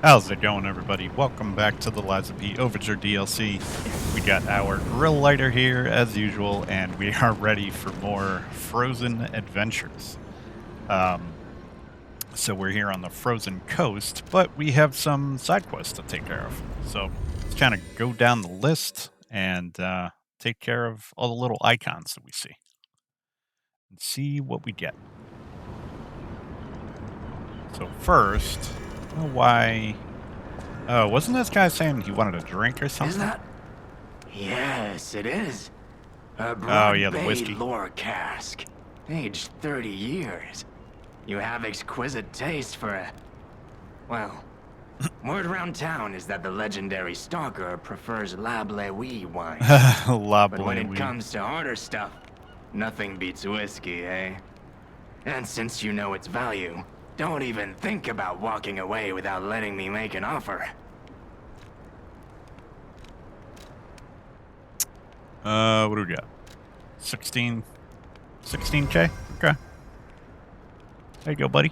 How's it going, everybody? Welcome back to the P Overture DLC. We got our grill lighter here, as usual, and we are ready for more Frozen adventures. So we're here on the Frozen coast, but we have some side quests to take care of. So let's kind of go down the list and take care of all the little icons that we see and see what we get. So first, I don't know why. Oh, wasn't this guy saying he wanted a drink or something? Is that? Yes, it is. A Oh, yeah, Broad the Bay whiskey. lore cask. Aged 30 years. You have exquisite taste for a... Well, word around town is that the legendary stalker prefers La Bleuie wine. La But when it Bleuie. comes to harder stuff, nothing beats whiskey, eh? And since you know its value, don't even think about walking away without letting me make an offer. What do we got? 16K? Okay. There you go, buddy.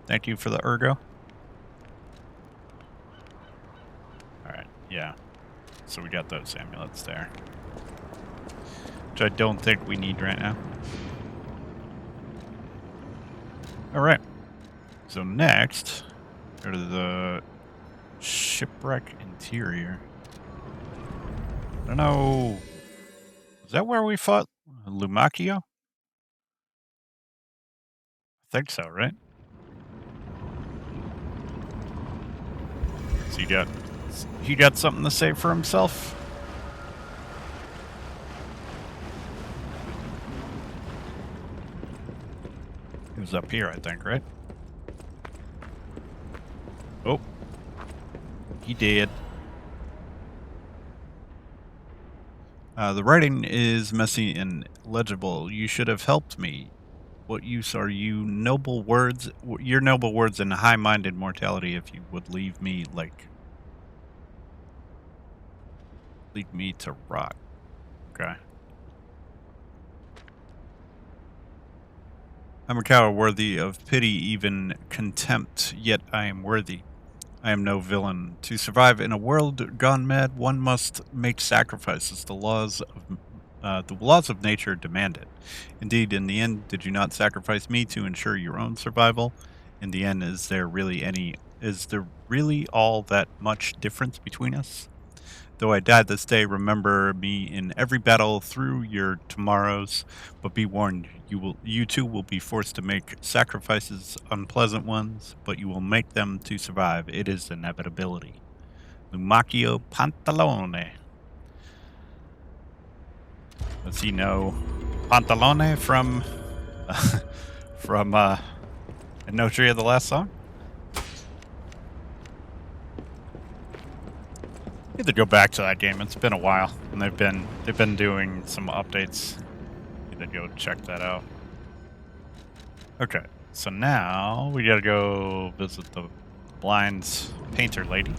Thank you for the ergo. Alright, yeah. So we got those amulets there. Which I don't think we need right now. Alright. So next, go to the shipwreck interior. I don't know. Is that where we fought Lumacchio? I think so, right? So he got something to say for himself? He was up here, I think, right? Oh. He did. The writing is messy and legible. You should have helped me. What use are your noble words and high-minded mortality if you would leave me to rot? Okay. I'm a coward worthy of pity, even contempt, yet I am worthy. I am no villain. To survive in a world gone mad, one must make sacrifices. The laws of nature demand it. Indeed, in the end, did you not sacrifice me to ensure your own survival? In the end, is there really all that much difference between us? Though I died this day, remember me in every battle through your tomorrows. But be warned, you too will be forced to make sacrifices, unpleasant ones, but you will make them to survive. It is inevitability. Lumacchio Pantalone. Does he know Pantalone from from No Tree of the Last Song? Need to go back to that game. It's been a while, and they've been doing some updates. Need to go check that out. Okay, so now we gotta go visit the blind painter lady.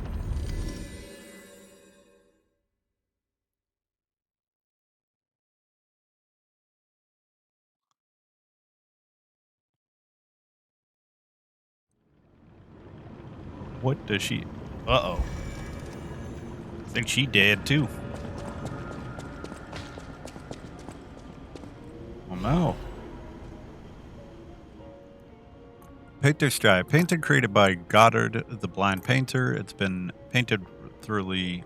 What does she? Uh-oh. I think she dead too. Oh no. Painter's Sky. Painting created by Goddard, the blind painter. It's been painted thoroughly.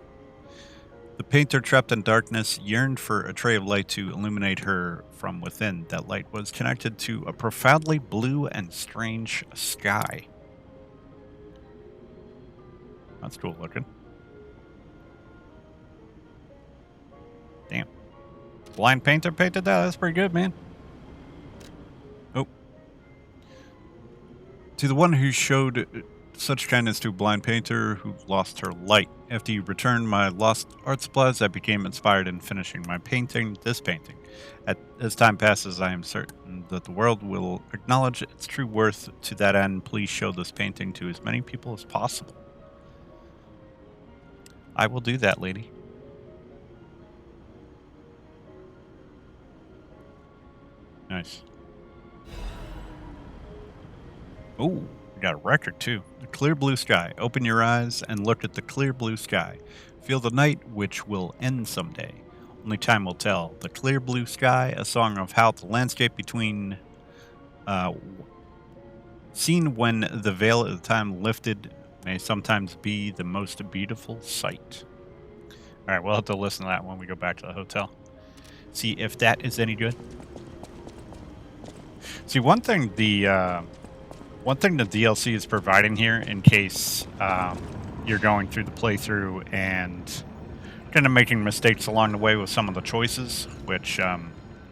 The painter, trapped in darkness, yearned for a tray of light to illuminate her from within. That light was connected to a profoundly blue and strange sky. That's cool looking. Damn. Blind painter painted that? That's pretty good, man. Oh. To the one who showed such kindness to a blind painter who lost her light. After you returned my lost art supplies, I became inspired in finishing my painting, this painting. As time passes, I am certain that the world will acknowledge its true worth. To that end, please show this painting to as many people as possible. I will do that, lady. Nice. Oh, We got a record too. A clear blue sky. Open your eyes and look at the clear blue sky. Feel the night which will end someday. Only time will tell. The clear blue sky, a song of how the landscape between seen when the veil of time lifted may sometimes be the most beautiful sight. All right, we'll have to listen to that when we go back to the hotel. See if that is any good. See, one thing the DLC is providing here, in case you're going through the playthrough and kind of making mistakes along the way with some of the choices, which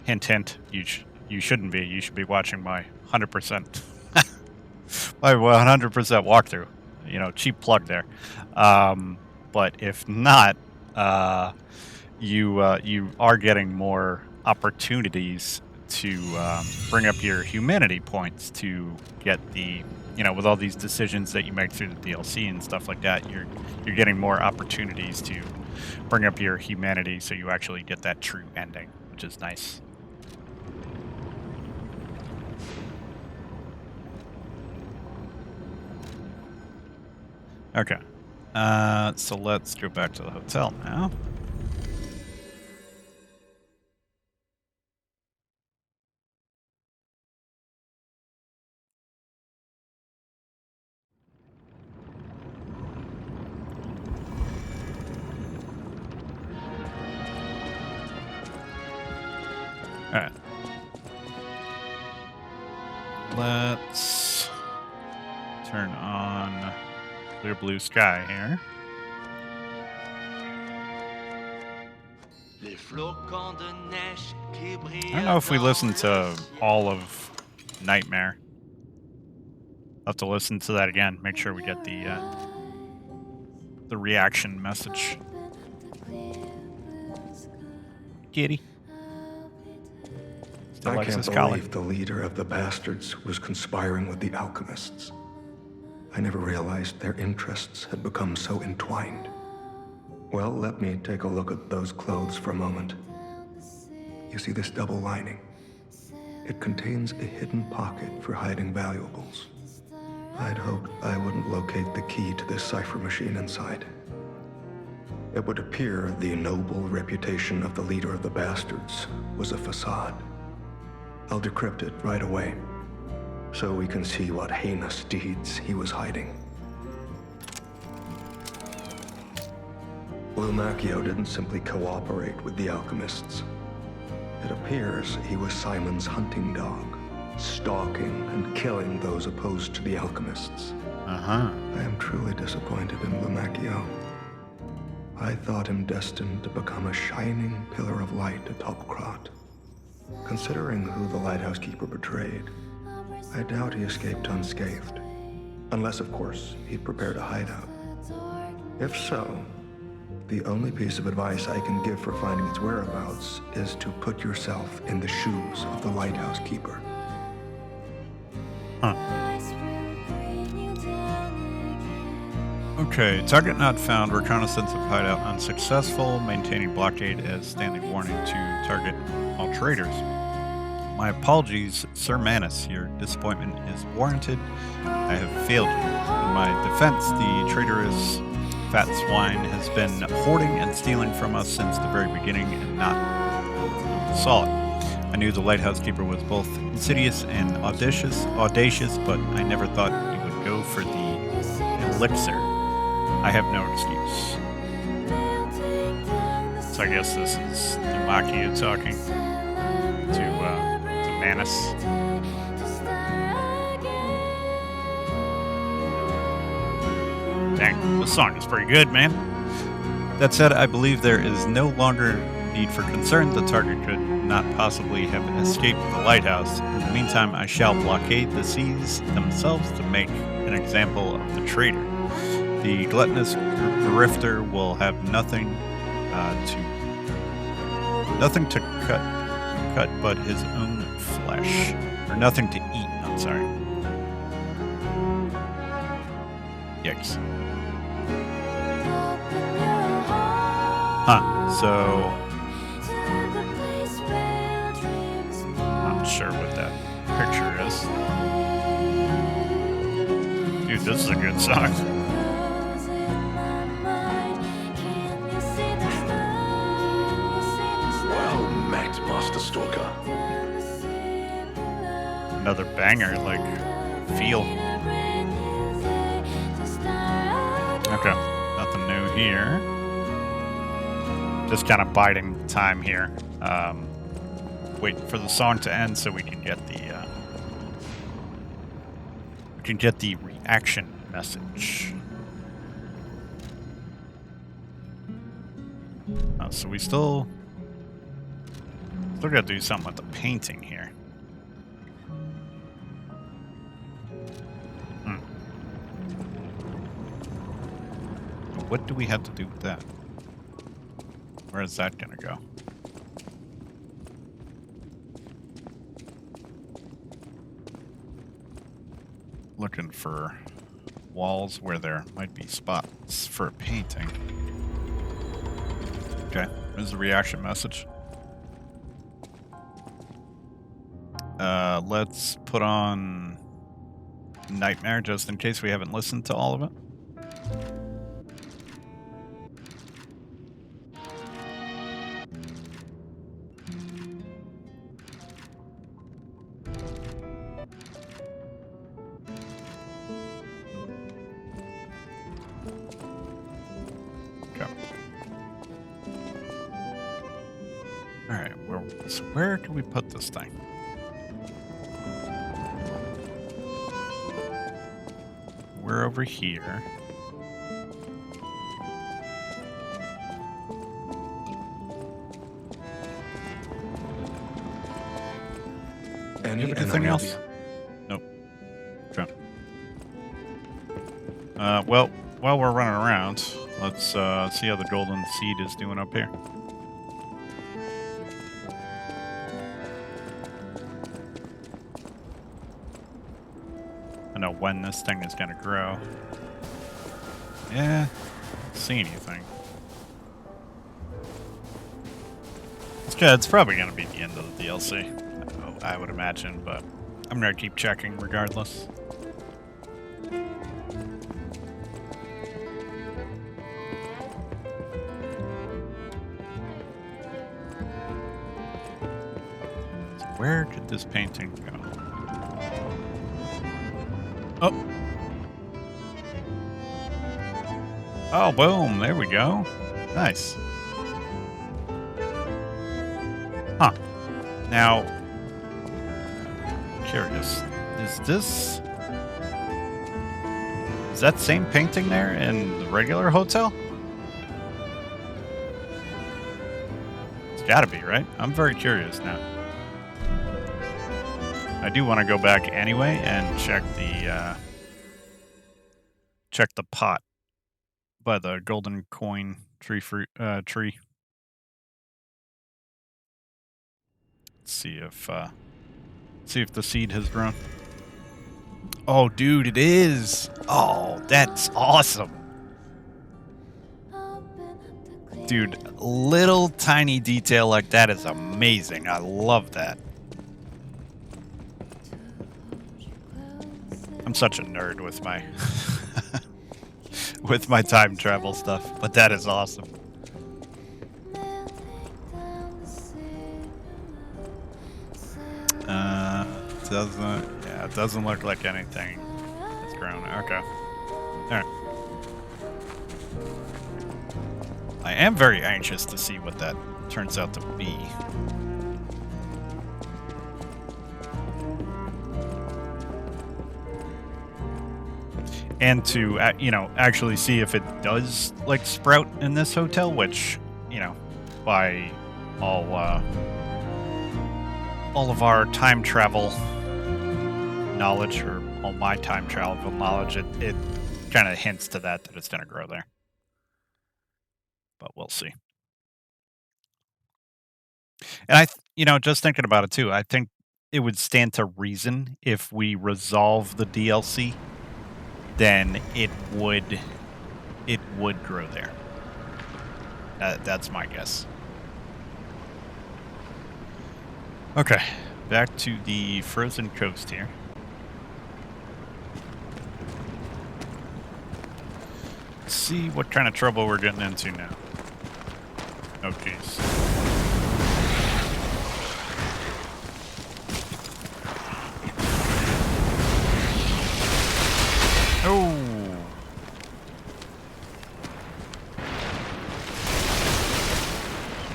hint hint, you shouldn't be. You should be watching my 100% my 100% walkthrough. You know, cheap plug there. But if not, you are getting more opportunities to bring up your humanity points to get the, you know, with all these decisions that you make through the DLC and stuff like that, you're getting more opportunities to bring up your humanity so you actually get that true ending, which is nice. Okay. So let's go back to the hotel now. All right. Let's turn on clear blue sky here. I don't know if we listen to all of Nightmare. I'll have to listen to that again. Make sure we get the reaction message. Kitty. Still I likes can't his collar. believe the leader of the bastards was conspiring with the alchemists. I never realized their interests had become so entwined. Well, let me take a look at those clothes for a moment. You see this double lining? It contains a hidden pocket for hiding valuables. I'd hoped I wouldn't locate the key to this cipher machine inside. It would appear the noble reputation of the leader of the bastards was a facade. I'll decrypt it right away, so we can see what heinous deeds he was hiding. Pinocchio didn't simply cooperate with the alchemists. It appears he was Simon's hunting dog, stalking and killing those opposed to the alchemists. I am truly disappointed in Pinocchio. I thought him destined to become a shining pillar of light atop Krat. Considering who the lighthouse keeper betrayed, I doubt he escaped unscathed. Unless, of course, he'd prepared a hideout. If so, the only piece of advice I can give for finding its whereabouts is to put yourself in the shoes of the lighthouse keeper. Okay, target not found, reconnaissance of hideout unsuccessful, maintaining blockade as standing warning to target all traders. My apologies, Sir Manus, your disappointment is warranted. I have failed you. In my defense, the traitorous fat swine has been hoarding and stealing from us since the very beginning and not saw it. I knew the lighthouse keeper was both insidious and audacious, but I never thought he would go for the elixir. I have no excuse. So I guess this is Pinocchio talking to Manus. Dang, this song is pretty good, man. That said, I believe there is no longer need for concern. The target could not possibly have escaped the lighthouse. In the meantime, I shall blockade the seas themselves to make an example of the traitor. The gluttonous grifter will have nothing to cut but his own flesh, or nothing to eat. I'm sorry. Yikes. So I'm not sure what that picture is. this is a good song. Well met, Master Stalker. Another banger, like, feel. Okay, nothing new here. Just kind of biding time here. Wait for the song to end so we can get the reaction message. So we still gotta do something with the painting here. What do we have to do with that? Where is that gonna go? Looking for walls where there might be spots for a painting. Okay, there's the reaction message. Let's put on Nightmare just in case we haven't listened to all of it. Alright, so where can we put this thing? We're over here. Anything else? Nope. Okay. Well, while we're running around, let's see how the golden seed is doing up here. I know when this thing is going to grow. Yeah, don't see anything. It's good. It's probably going to be the end of the DLC, I would imagine, but I'm going to keep checking regardless. So where could this painting go? Oh. Oh, boom. There we go. Nice. Huh. Now, curious. Is that same painting there in the regular hotel? It's gotta be, right? I'm very curious now. I do want to go back anyway and check the pot by the golden coin tree. Let's see if the seed has grown. Oh, dude, it is. Oh, that's awesome. Dude, little tiny detail like that is amazing. I love that. I'm such a nerd with my with my time travel stuff, but that is awesome. It doesn't look like anything has grown. Okay. Alright. I am very anxious to see what that turns out to be. And to, actually see if it does, like, sprout in this hotel, which, by all of our time travel knowledge, or all my time travel knowledge, it kind of hints to that it's going to grow there. But we'll see. And just thinking about it too, I think it would stand to reason if we resolve the DLC, then it would grow there. That's my guess. Okay, back to the frozen coast here. let's see what kind of trouble we're getting into now. Oh, jeez. Oh!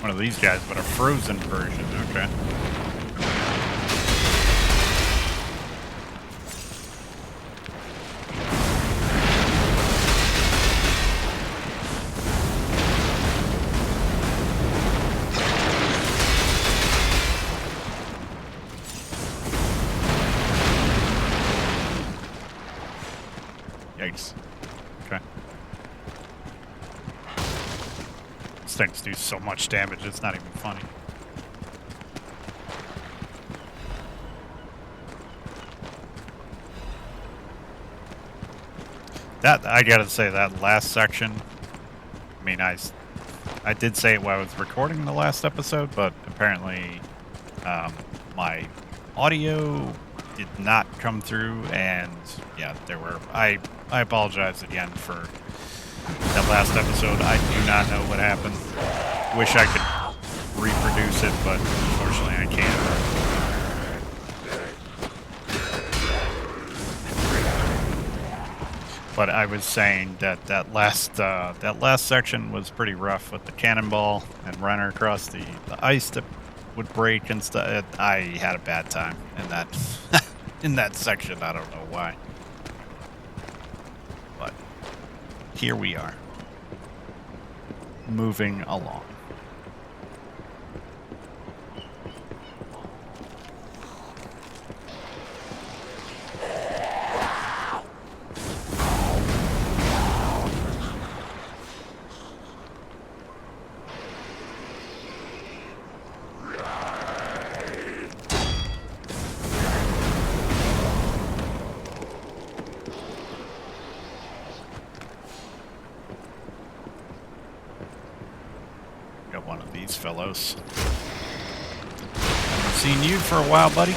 One of these guys, but a frozen version. Okay. Yikes. Okay. These things do so much damage, it's not even funny. That, I gotta say, that last section, I mean, I did say it while I was recording the last episode, but apparently my audio did not come through, and yeah, there were, I apologize again for that last episode. I do not know what happened. Wish I could reproduce it, but unfortunately I can't. But I was saying that that last section was pretty rough with the cannonball and running across the ice that would break and stuff. I had a bad time in that in that section. I don't know why, but here we are, moving along. One of these fellows. Haven't seen you for a while, buddy.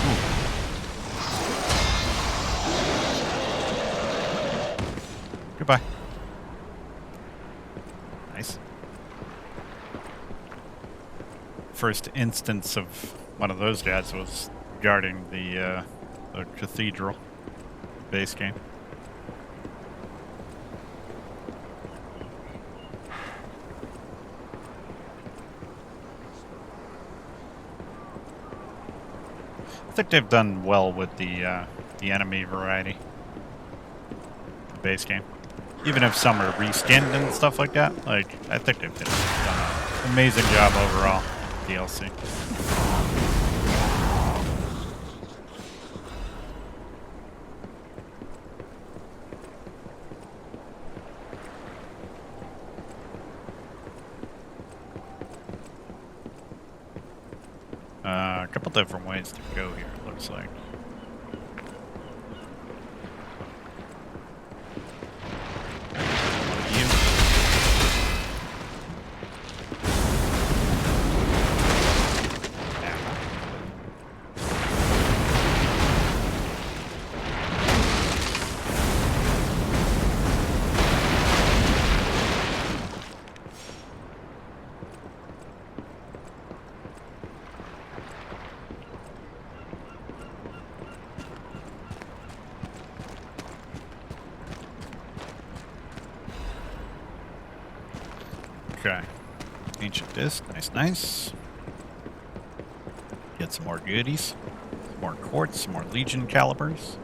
Ooh. Goodbye. Nice. First instance of one of those guys was guarding the cathedral base game. I think they've done well with the enemy variety, the base game. Even if some are reskinned and stuff like that, like I think they've done an amazing job overall. DLC. A couple different ways to go here, it looks like. Okay. Ancient disc. Nice, nice. Get some more goodies. Some more quartz, some more Legion calibers.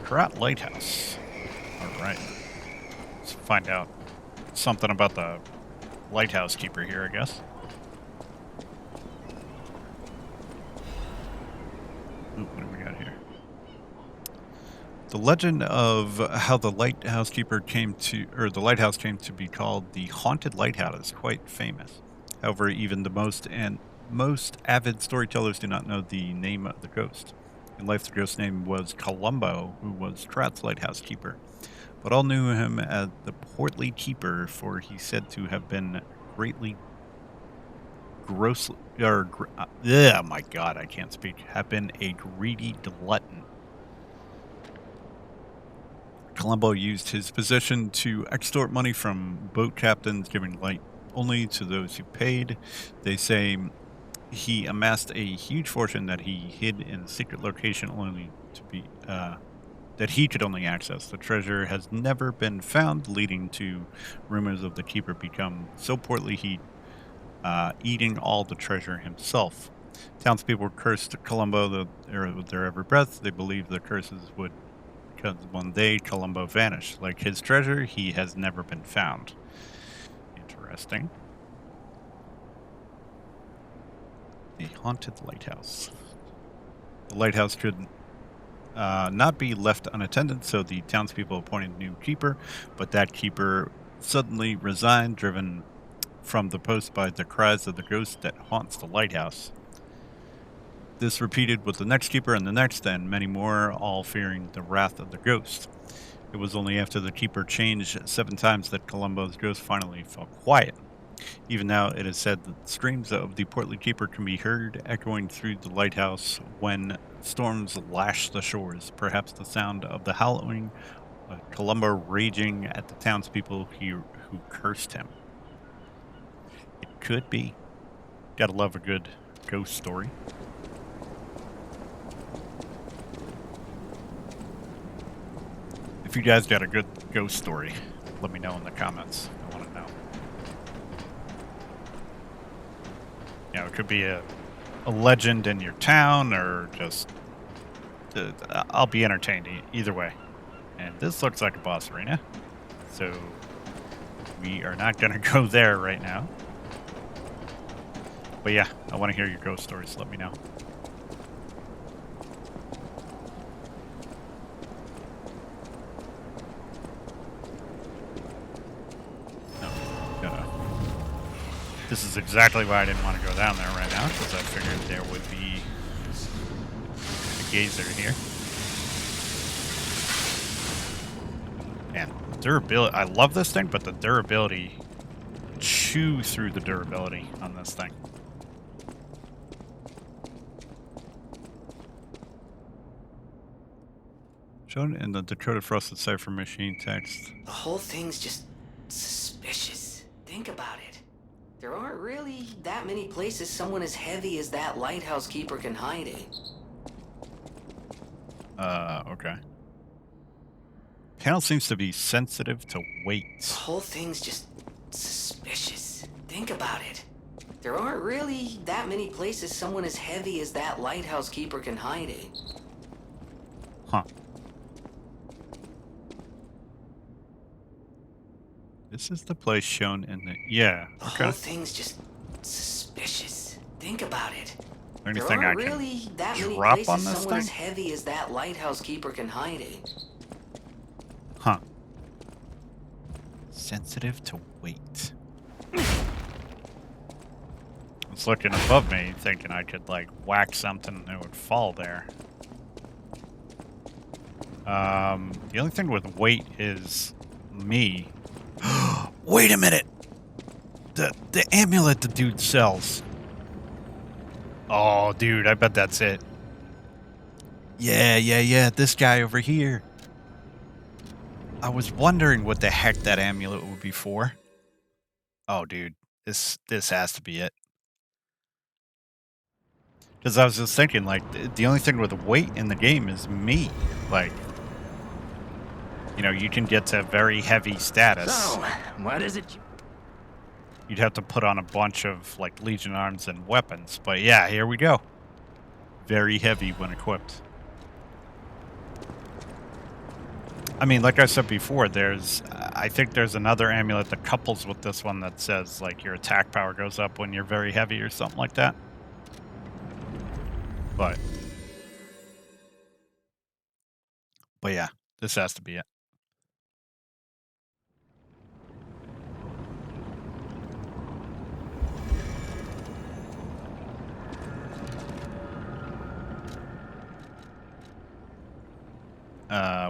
Krat Lighthouse. All right. find out something about the lighthouse keeper here, I guess. Ooh, what do we got here? The legend of how the lighthouse keeper came to, or the lighthouse came to be called the Haunted Lighthouse is quite famous. However, even the most avid storytellers do not know the name of the ghost. In life, the ghost's name was Columbo, who was Krat's lighthouse keeper. But all knew him as the portly keeper, for he said to have been greatly grossly, oh my god, I can't speak, have been a greedy glutton. Columbo used his position to extort money from boat captains, giving light only to those who paid. They say he amassed a huge fortune that he hid in a secret location only to be that he could only access. The treasure has never been found, leading to rumors of the keeper become so portly he eating all the treasure himself. Townspeople cursed Columbo with their every breath. They believed the curses would, because one day Columbo vanished. Like his treasure, he has never been found. Interesting. The Haunted Lighthouse. The lighthouse could not be left unattended, so the townspeople appointed a new keeper, but that keeper suddenly resigned, driven from the post by the cries of the ghost that haunts the lighthouse. This repeated with the next keeper and the next, and many more, all fearing the wrath of the ghost. It was only after the keeper changed 7 times that Columbo's ghost finally fell quiet. Even now, it is said that screams of the portly keeper can be heard echoing through the lighthouse when storms lash the shores. Perhaps the sound of the howling of Columbo raging at the townspeople who cursed him. It could be. Gotta love a good ghost story. If you guys got a good ghost story, let me know in the comments. I want to know. You know, it could be a legend in your town, or just I'll be entertained either way. And this looks like a boss arena, so we are not going to go there right now. But yeah, I want to hear your ghost stories. Let me know. This is exactly why I didn't want to go down there right now, because I figured there would be a geyser here. And durability, I love this thing, but the durability, chew through the durability on this thing. Shown in the Dakota Frosted Cipher machine text. The whole thing's just suspicious. Think about it. There aren't really that many places someone as heavy as that lighthouse keeper can hide in. Okay. Panel seems to be sensitive to weight. The whole thing's just suspicious. Think about it. There aren't really that many places someone as heavy as that lighthouse keeper can hide in. Huh. This is the place shown in the... Yeah, The okay. whole thing's just suspicious. Think about it. Anything there I aren't can really that many drop places on this someone as thing? heavy as that lighthouse keeper can hide in. Huh. Sensitive to weight. I was looking above me, thinking I could, like, whack something and it would fall there. The only thing with weight is me. Wait a minute! The amulet the dude sells. Oh, dude, I bet that's it. Yeah, this guy over here. I was wondering what the heck that amulet would be for. Oh, dude, this has to be it. Because I was just thinking, like, the only thing with weight in the game is me. Like, you know, you can get to very heavy status. So, what is it? You'd have to put on a bunch of, like, Legion arms and weapons. But yeah, here we go. Very heavy when equipped. I mean, like I said before, there's... I think there's another amulet that couples with this one that says, like, your attack power goes up when you're very heavy or something like that. But yeah, this has to be it.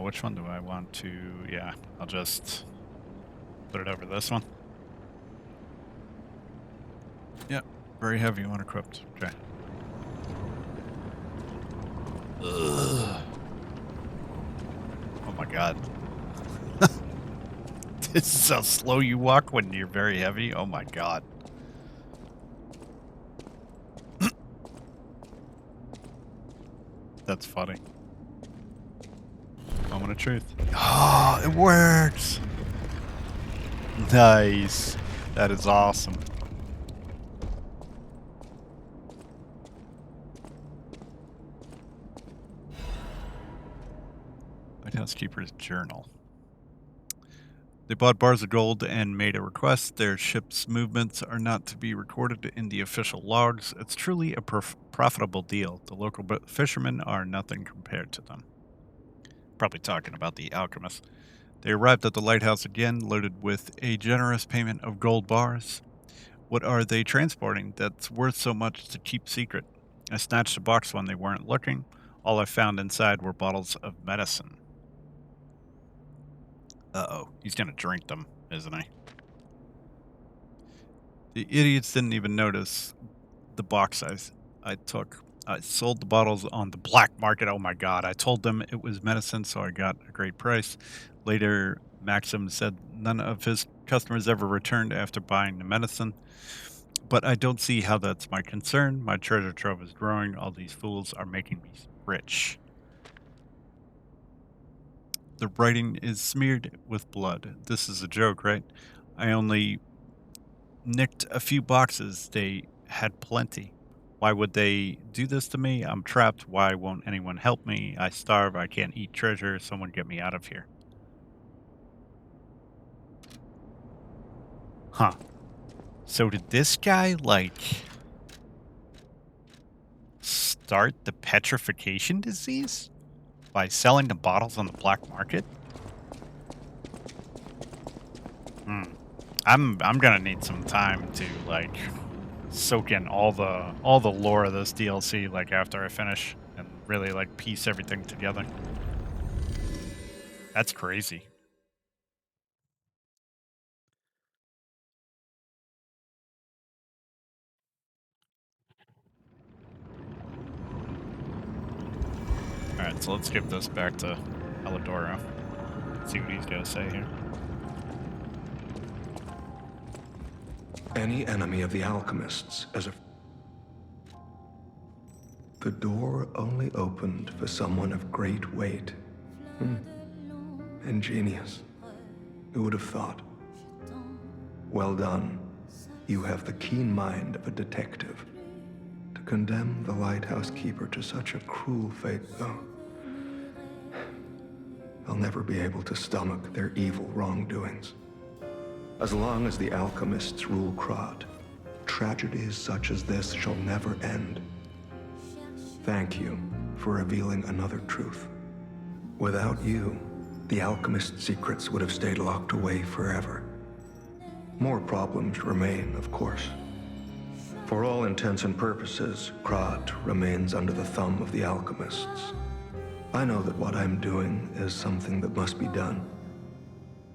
Which one do I want to... Yeah, I'll just put it over this one. Yep, very heavy when equipped. Okay. Ugh. Oh my god. This is how slow you walk when you're very heavy? Oh my god. That's funny. Moment of truth. Oh, it works! Nice. That is awesome. Lighthouse Keeper's Journal. They bought bars of gold and made a request. Their ship's movements are not to be recorded in the official logs. It's truly a profitable deal. The local fishermen are nothing compared to them. Probably talking about the alchemists. They arrived at the lighthouse again, loaded with a generous payment of gold bars. What are they transporting that's worth so much to keep secret? I snatched a box when they weren't looking. All I found inside were bottles of medicine. Uh-oh, he's gonna drink them, isn't he? The idiots didn't even notice the box I took. I sold the bottles on the black market. Oh my god, I told them it was medicine, so I got a great price. Later, Maxim said none of his customers ever returned after buying the medicine. But I don't see how that's my concern. My treasure trove is growing. All these fools are making me rich. The writing is smeared with blood. This is a joke, right? I only nicked a few boxes. They had plenty. Why would they do this to me? I'm trapped. Why won't anyone help me? I starve. I can't eat treasure. Someone get me out of here. Huh. So did this guy, like, start the petrification disease by selling the bottles on the black market? I'm gonna need some time to, like, soak in all the lore of this DLC, like, after I finish and really, like, piece everything together. That's crazy. Alright, so let's give this back to Elidoro. See what he's gonna say here. Any enemy of the alchemists as a... The door only opened for someone of great weight. Ingenious. Who would have thought? Well done. You have the keen mind of a detective. To condemn the lighthouse keeper to such a cruel fate, though, I'll never be able to stomach their evil wrongdoings. As long as the alchemists rule Krat, tragedies such as this shall never end. Thank you for revealing another truth. Without you, the alchemist's secrets would have stayed locked away forever. More problems remain, of course. For all intents and purposes, Krat remains under the thumb of the alchemists. I know that what I'm doing is something that must be done,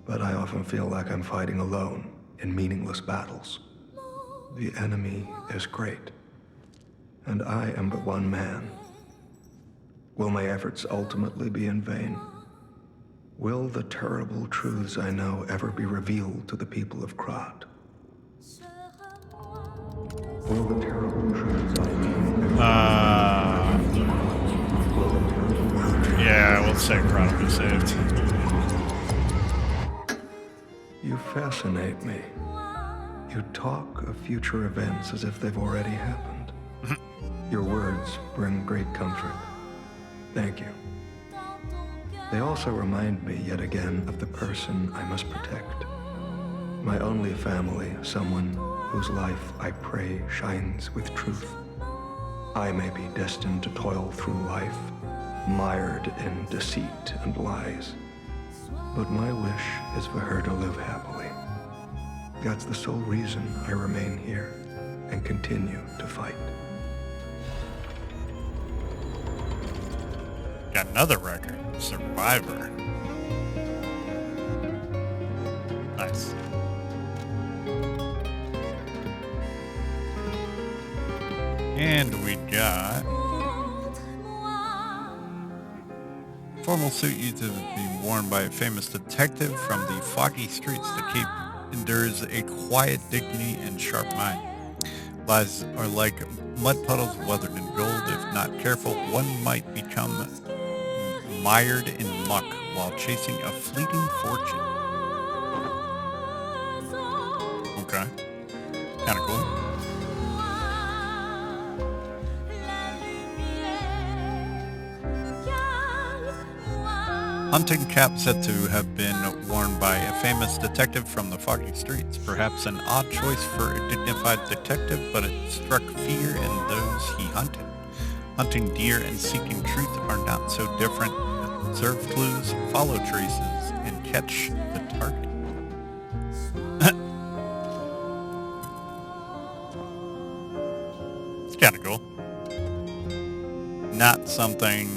but I often feel like I'm fighting alone in meaningless battles. The enemy is great, and I am but one man. Will my efforts ultimately be in vain? Will the terrible truths I know ever be revealed to the people of Krat? Will the terrible truths I know Yeah, we'll say Krat will be saved. You fascinate me. You talk of future events as if they've already happened. Your words bring great comfort. Thank you. They also remind me yet again of the person I must protect. My only family, someone whose life I pray shines with truth. I may be destined to toil through life, mired in deceit and lies. But my wish is for her to live happily. That's the sole reason I remain here and continue to fight. Got another record. Survivor. Nice. And we got formal suit used to be worn by a famous detective from the foggy streets. The cape endures a quiet dignity and sharp mind. Lies are like mud puddles weathered in gold. If not careful, one might become mired in muck while chasing a fleeting fortune. Okay. Kind of cool. Hunting cap said to have been worn by a famous detective from the foggy streets. Perhaps an odd choice for a dignified detective, but it struck fear in those he hunted. Hunting deer and seeking truth are not so different. Observe clues, follow traces, and catch the target. It's kind of cool. Not something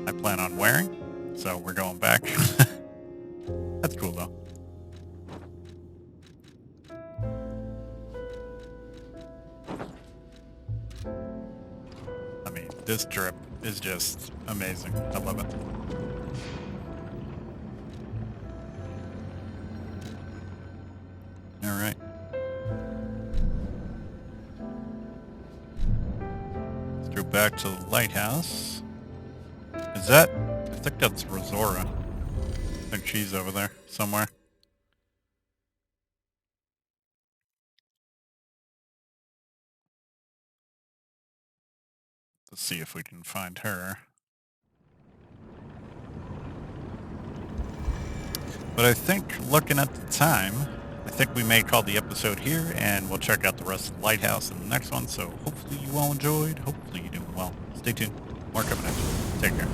I plan on wearing, so we're going back. That's cool though. I mean, this drip is just amazing. I love it. All right. Let's go back to the lighthouse. Is that? I think that's Rosora. I think she's over there somewhere. Let's see if we can find her. But I think, looking at the time, I think we may call the episode here, and we'll check out the rest of the lighthouse in the next one. So hopefully you all enjoyed. Hopefully you're doing well. Stay tuned. More coming at you. Take care.